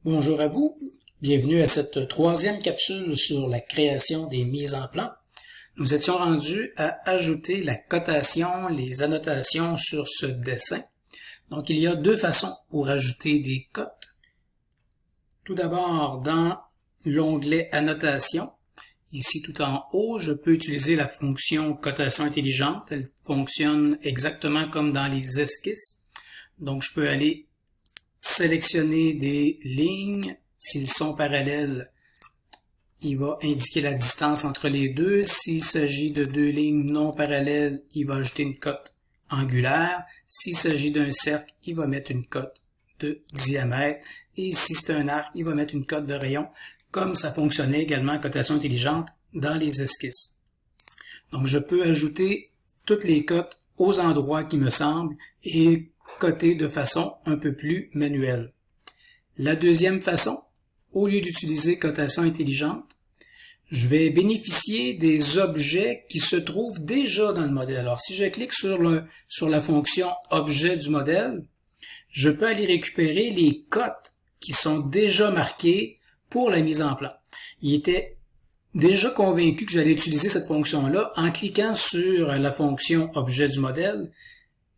Bonjour à vous, bienvenue à cette troisième capsule sur la création des mises en plan. Nous étions rendus à ajouter la cotation, les annotations sur ce dessin. Donc il y a deux façons pour ajouter des cotes. Tout d'abord, dans l'onglet Annotation, ici tout en haut, je peux utiliser la fonction cotation intelligente. Elle fonctionne exactement comme dans les esquisses. Donc je peux aller sélectionner des lignes. S'ils sont parallèles, il va indiquer la distance entre les deux. S'il s'agit de deux lignes non parallèles, il va ajouter une cote angulaire. S'il s'agit d'un cercle, il va mettre une cote de diamètre. Et si c'est un arc, il va mettre une cote de rayon, comme ça fonctionnait également en cotation intelligente dans les esquisses. Donc je peux ajouter toutes les cotes aux endroits qui me semblent et coter de façon un peu plus manuelle. La deuxième façon, au lieu d'utiliser cotation intelligente, je vais bénéficier des objets qui se trouvent déjà dans le modèle. Alors, si je clique sur la fonction objet du modèle, je peux aller récupérer les cotes qui sont déjà marquées pour la mise en plan. Il était déjà convaincu que j'allais utiliser cette fonction-là en cliquant sur la fonction objet du modèle.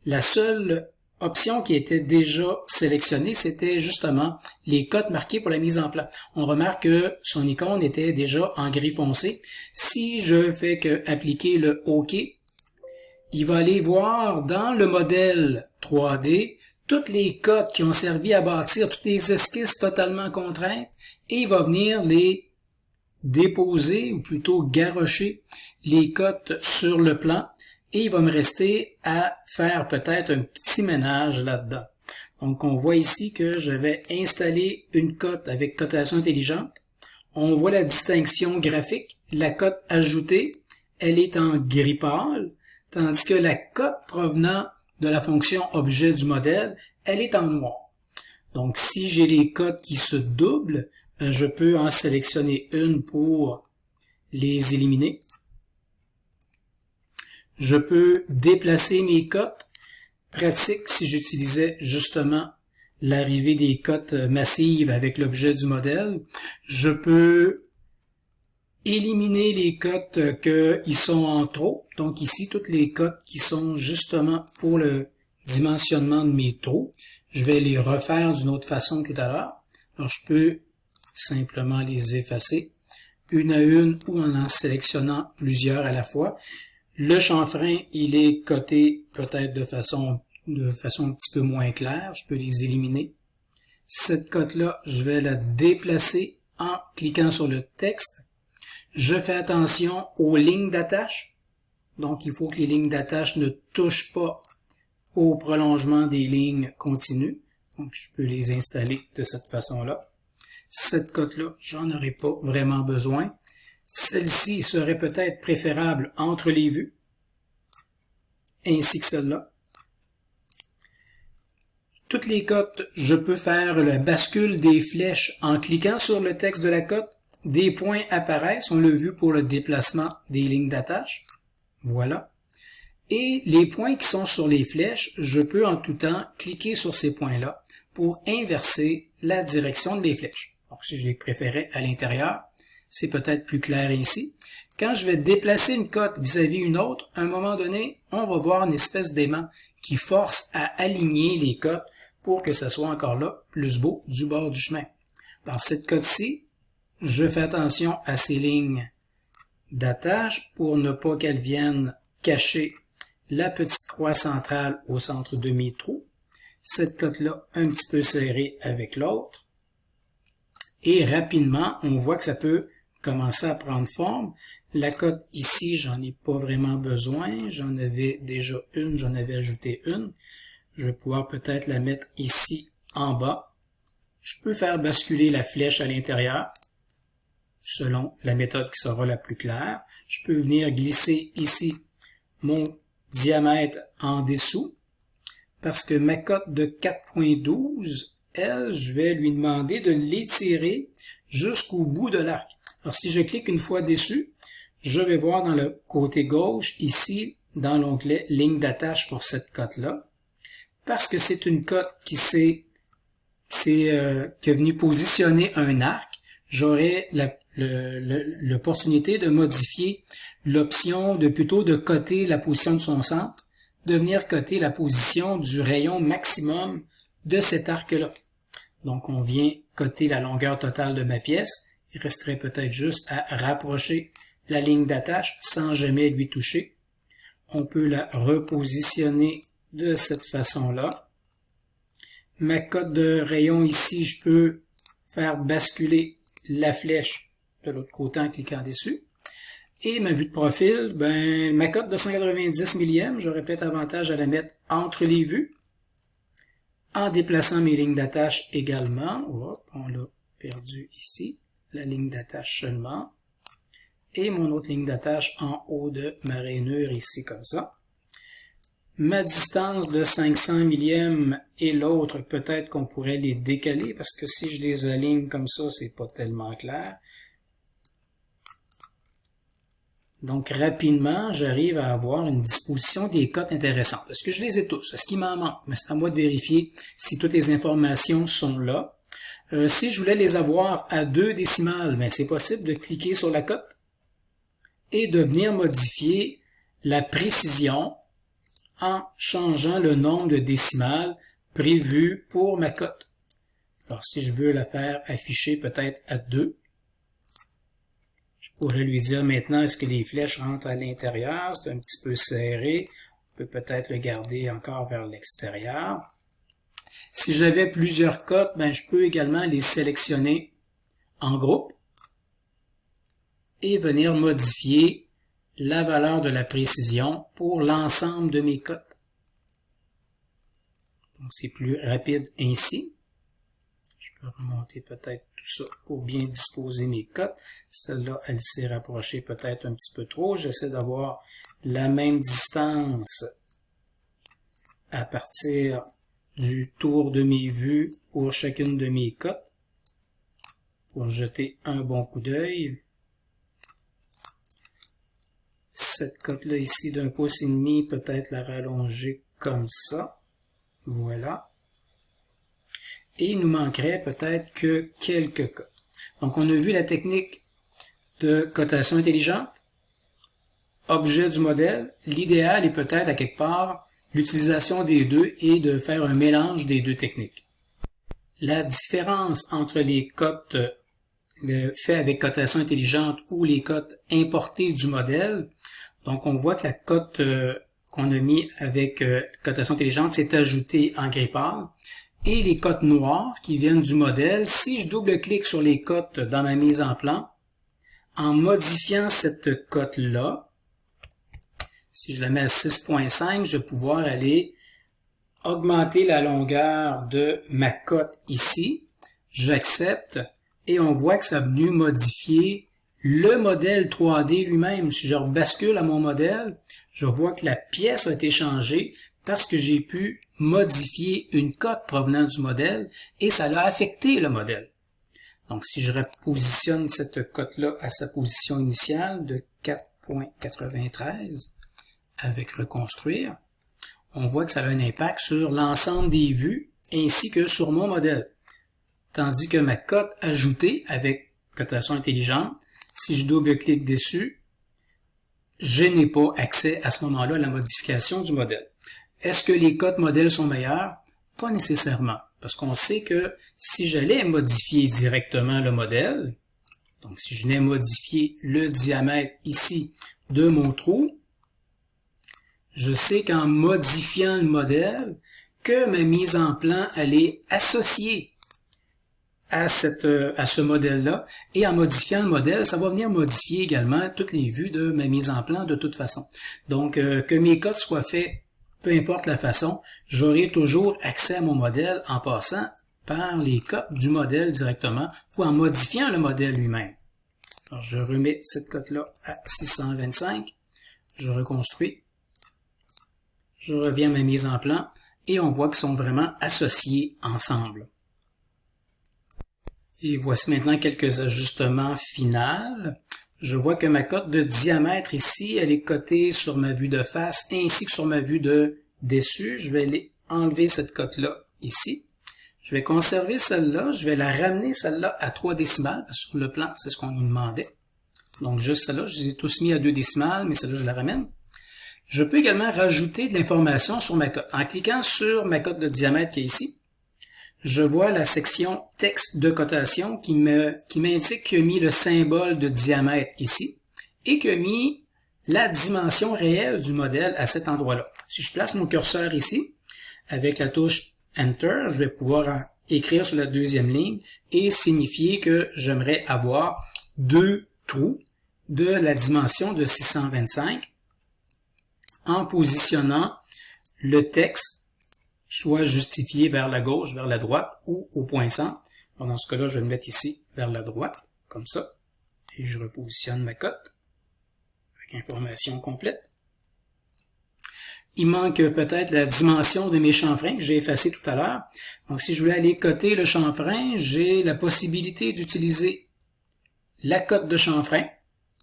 La seule option qui était déjà sélectionnée, c'était justement les cotes marquées pour la mise en plan. On remarque que son icône était déjà en gris foncé. Si je fais que appliquer le OK, il va aller voir dans le modèle 3D toutes les cotes qui ont servi à bâtir toutes les esquisses totalement contraintes et il va venir les déposer ou plutôt garrocher les cotes sur le plan. Et il va me rester à faire peut-être un petit ménage là-dedans. Donc, on voit ici que je vais installer une cote avec cotation intelligente. On voit la distinction graphique. La cote ajoutée, elle est en gris pâle, tandis que la cote provenant de la fonction objet du modèle, elle est en noir. Donc, si j'ai les cotes qui se doublent, je peux en sélectionner une pour les éliminer. Je peux déplacer mes cotes. Pratique si j'utilisais justement l'arrivée des cotes massives avec l'objet du modèle. Je peux éliminer les cotes qui sont en trop. Donc ici, toutes les cotes qui sont justement pour le dimensionnement de mes trous. Je vais les refaire d'une autre façon tout à l'heure. Donc je peux simplement les effacer une à une ou en sélectionnant plusieurs à la fois. Le chanfrein, il est coté peut-être de façon un petit peu moins claire. Je peux les éliminer. Cette cote-là, je vais la déplacer en cliquant sur le texte. Je fais attention aux lignes d'attache. Donc, il faut que les lignes d'attache ne touchent pas au prolongement des lignes continues. Donc, je peux les installer de cette façon-là. Cette cote-là, j'en aurai pas vraiment besoin. Celle-ci serait peut-être préférable entre les vues, ainsi que celle-là. Toutes les cotes, je peux faire la bascule des flèches en cliquant sur le texte de la cote. Des points apparaissent, on l'a vu pour le déplacement des lignes d'attache. Voilà. Et les points qui sont sur les flèches, je peux en tout temps cliquer sur ces points-là pour inverser la direction de mes flèches. Donc, si je les préférais à l'intérieur, c'est peut-être plus clair ici. Quand je vais déplacer une cote vis-à-vis une autre, à un moment donné, on va voir une espèce d'aimant qui force à aligner les cotes pour que ça soit encore là plus beau du bord du chemin. Dans cette cote-ci, je fais attention à ces lignes d'attache pour ne pas qu'elles viennent cacher la petite croix centrale au centre de mes trous. Cette cote-là un petit peu serrée avec l'autre. Et rapidement, on voit que ça peut commencer à prendre forme. La cote ici, j'en ai pas vraiment besoin. J'en avais déjà une, j'en avais ajouté une. Je vais pouvoir peut-être la mettre ici en bas. Je peux faire basculer la flèche à l'intérieur selon la méthode qui sera la plus claire. Je peux venir glisser ici mon diamètre en dessous parce que ma cote de 4.12, elle, je vais lui demander de l'étirer jusqu'au bout de l'arc. Alors, si je clique une fois dessus, je vais voir dans le côté gauche, ici, dans l'onglet ligne d'attache pour cette cote-là. Parce que c'est une cote qui s'est c'est que venu positionner un arc, j'aurai l'opportunité de modifier l'option de plutôt de coter la position de son centre, de venir coter la position du rayon maximum de cet arc-là. Donc, on vient coter la longueur totale de ma pièce. Il resterait peut-être juste à rapprocher la ligne d'attache sans jamais lui toucher. On peut la repositionner de cette façon-là. Ma cote de rayon ici, je peux faire basculer la flèche de l'autre côté en cliquant dessus. Et ma vue de profil, ma cote de 190 millième, j'aurais peut-être avantage à la mettre entre les vues. En déplaçant mes lignes d'attache également. Hop, on l'a perdu ici. La ligne d'attache seulement. Et mon autre ligne d'attache en haut de ma rainure ici comme ça. Ma distance de 500 millième et l'autre, peut-être qu'on pourrait les décaler parce que si je les aligne comme ça, c'est pas tellement clair. Donc, rapidement, j'arrive à avoir une disposition des cotes intéressantes. Est-ce que je les ai tous? Est-ce qu'il m'en manque? Mais c'est à moi de vérifier si toutes les informations sont là. Si je voulais les avoir à 2 décimales, c'est possible de cliquer sur la cote et de venir modifier la précision en changeant le nombre de décimales prévu pour ma cote. Alors, si je veux la faire afficher peut-être à 2, je pourrais lui dire maintenant, est-ce que les flèches rentrent à l'intérieur? C'est un petit peu serré. On peut peut-être le garder encore vers l'extérieur. Si j'avais plusieurs cotes, je peux également les sélectionner en groupe et venir modifier la valeur de la précision pour l'ensemble de mes cotes. Donc, c'est plus rapide ainsi. Je peux remonter peut-être tout ça pour bien disposer mes cotes. Celle-là, elle s'est rapprochée peut-être un petit peu trop. J'essaie d'avoir la même distance à partir du tour de mes vues pour chacune de mes cotes pour jeter un bon coup d'œil. Cette cote-là ici d'1,5 pouce, peut-être la rallonger comme ça. Voilà. Et il nous manquerait peut-être que quelques cotes. Donc, on a vu la technique de cotation intelligente, objet du modèle. L'idéal est peut-être à quelque part l'utilisation des deux et de faire un mélange des deux techniques. La différence entre les cotes faites avec cotation intelligente ou les cotes importées du modèle, donc on voit que la cote qu'on a mis avec cotation intelligente s'est ajoutée en gris pâle. Et les cotes noires qui viennent du modèle, si je double-clique sur les cotes dans ma mise en plan, en modifiant cette cote-là, si je la mets à 6.5, je vais pouvoir aller augmenter la longueur de ma cote ici. J'accepte et on voit que ça a venu modifier le modèle 3D lui-même. Si je rebascule à mon modèle, je vois que la pièce a été changée parce que j'ai pu modifier une cote provenant du modèle et ça l'a affecté le modèle. Donc, si je repositionne cette cote-là à sa position initiale de 4.93 avec reconstruire, on voit que ça a un impact sur l'ensemble des vues ainsi que sur mon modèle. Tandis que ma cote ajoutée avec cotation intelligente, si je double-clique dessus, je n'ai pas accès à ce moment-là à la modification du modèle. Est-ce que les cotes modèles sont meilleures? Pas nécessairement, parce qu'on sait que si j'allais modifier directement le modèle, donc si je venais modifier le diamètre ici de mon trou, je sais qu'en modifiant le modèle, que ma mise en plan, elle est associée à ce modèle-là, et en modifiant le modèle, ça va venir modifier également toutes les vues de ma mise en plan de toute façon. Donc, que mes cotes soient faites, peu importe la façon, j'aurai toujours accès à mon modèle en passant par les cotes du modèle directement ou en modifiant le modèle lui-même. Alors, je remets cette cote-là à 625, je reconstruis, je reviens à ma mise en plan et on voit qu'ils sont vraiment associés ensemble. Et voici maintenant quelques ajustements finaux. Je vois que ma cote de diamètre ici, elle est cotée sur ma vue de face ainsi que sur ma vue de dessus. Je vais aller enlever cette cote-là ici. Je vais conserver celle-là, je vais la ramener celle-là à 3 décimales, parce que sur le plan, c'est ce qu'on nous demandait. Donc juste celle-là, je les ai tous mis à 2 décimales, mais celle-là, je la ramène. Je peux également rajouter de l'information sur ma cote. En cliquant sur ma cote de diamètre qui est ici, je vois la section texte de cotation qui m'indique qu'il a mis le symbole de diamètre ici et qu'il a mis la dimension réelle du modèle à cet endroit-là. Si je place mon curseur ici, avec la touche Enter, je vais pouvoir écrire sur la deuxième ligne et signifier que j'aimerais avoir 2 trous de la dimension de 625 en positionnant le texte soit justifié vers la gauche, vers la droite ou au point centre. Donc dans ce cas-là, je vais le mettre ici vers la droite, comme ça, et je repositionne ma cote avec information complète. Il manque peut-être la dimension de mes chanfreins que j'ai effacé tout à l'heure. Donc si je voulais aller coter le chanfrein, j'ai la possibilité d'utiliser la cote de chanfrein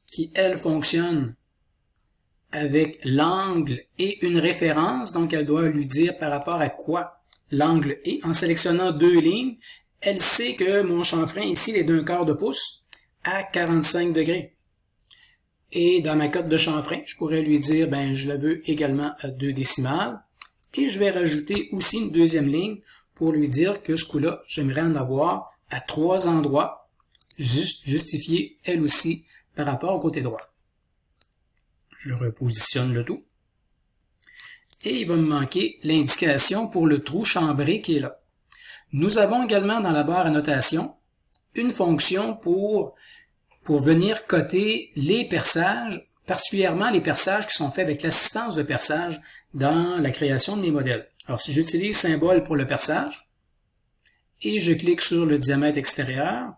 qui, elle, fonctionne avec l'angle et une référence. Donc elle doit lui dire par rapport à quoi l'angle est. En sélectionnant 2 lignes, elle sait que mon chanfrein ici est d'1/4 de pouce à 45 degrés. Et dans ma cote de chanfrein, je pourrais lui dire, je la veux également à 2 décimales. Et je vais rajouter aussi une deuxième ligne pour lui dire que ce coup-là, j'aimerais en avoir à 3 endroits, justifié elle aussi par rapport au côté droit. Je repositionne le tout. Et il va me manquer l'indication pour le trou chambré qui est là. Nous avons également dans la barre annotation une fonction pour venir coter les perçages, particulièrement les perçages qui sont faits avec l'assistance de perçage dans la création de mes modèles. Alors si j'utilise symbole pour le perçage et je clique sur le diamètre extérieur,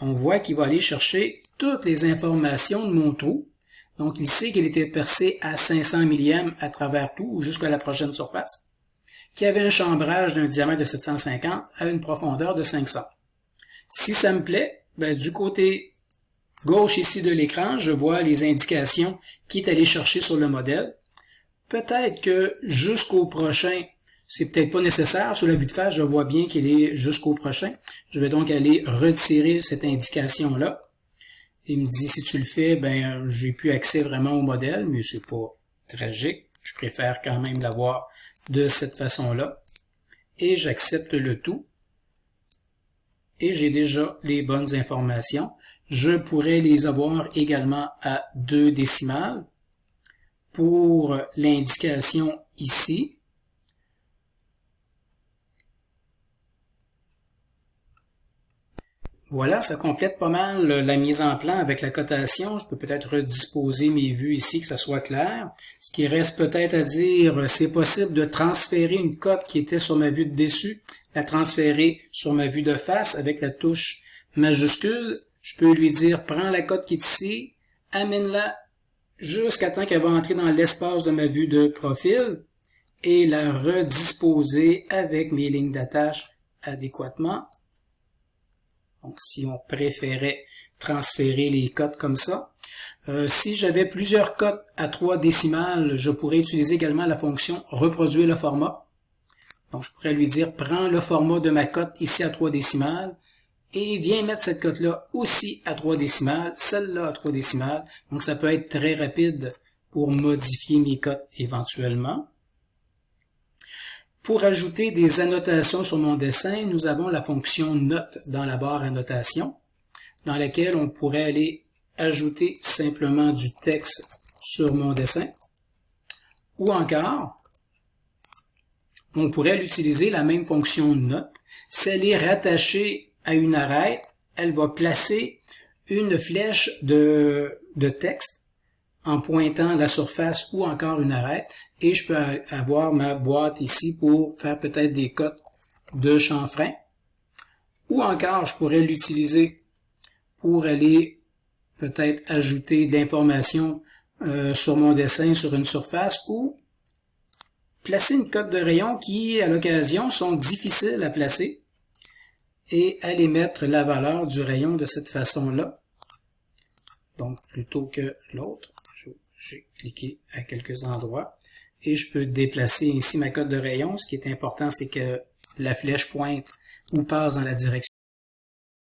on voit qu'il va aller chercher toutes les informations de mon trou. Donc il sait qu'il était percé à 500 millième à travers tout jusqu'à la prochaine surface, qu'il y avait un chambrage d'un diamètre de 750 à une profondeur de 500. Si ça me plaît, du côté gauche ici de l'écran, je vois les indications qui est allé chercher sur le modèle. Peut-être que jusqu'au prochain, c'est peut-être pas nécessaire. Sur la vue de face, je vois bien qu'il est jusqu'au prochain. Je vais donc aller retirer cette indication-là. Il me dit, si tu le fais, j'ai plus accès vraiment au modèle, mais c'est pas tragique. Je préfère quand même l'avoir de cette façon-là. Et j'accepte le tout. Et j'ai déjà les bonnes informations. Je pourrais les avoir également à 2 décimales pour l'indication ici. Voilà, ça complète pas mal la mise en plan avec la cotation. Je peux peut-être redisposer mes vues ici, que ça soit clair. Ce qui reste peut-être à dire, c'est possible de transférer une cote qui était sur ma vue de dessus, la transférer sur ma vue de face avec la touche majuscule. Je peux lui dire, prends la cote qui est ici, amène-la jusqu'à temps qu'elle va entrer dans l'espace de ma vue de profil et la redisposer avec mes lignes d'attache adéquatement. Donc, si on préférait transférer les cotes comme ça. Si j'avais plusieurs cotes à 3 décimales, je pourrais utiliser également la fonction reproduire le format. Donc, je pourrais lui dire, prends le format de ma cote ici à 3 décimales et viens mettre cette cote-là aussi à 3 décimales, celle-là à 3 décimales. Donc, ça peut être très rapide pour modifier mes cotes éventuellement. Pour ajouter des annotations sur mon dessin, nous avons la fonction note dans la barre annotation, dans laquelle on pourrait aller ajouter simplement du texte sur mon dessin. Ou encore, on pourrait l'utiliser la même fonction note. Si elle est rattachée à une arête, elle va placer une flèche de texte en pointant la surface ou encore une arête, et je peux avoir ma boîte ici pour faire peut-être des cotes de chanfrein, ou encore je pourrais l'utiliser pour aller peut-être ajouter de l'information sur mon dessin sur une surface, ou placer une cote de rayon qui, à l'occasion, sont difficiles à placer, et aller mettre la valeur du rayon de cette façon-là. Donc, plutôt que l'autre, j'ai cliqué à quelques endroits et je peux déplacer ici ma cote de rayon. Ce qui est important, c'est que la flèche pointe ou passe dans la direction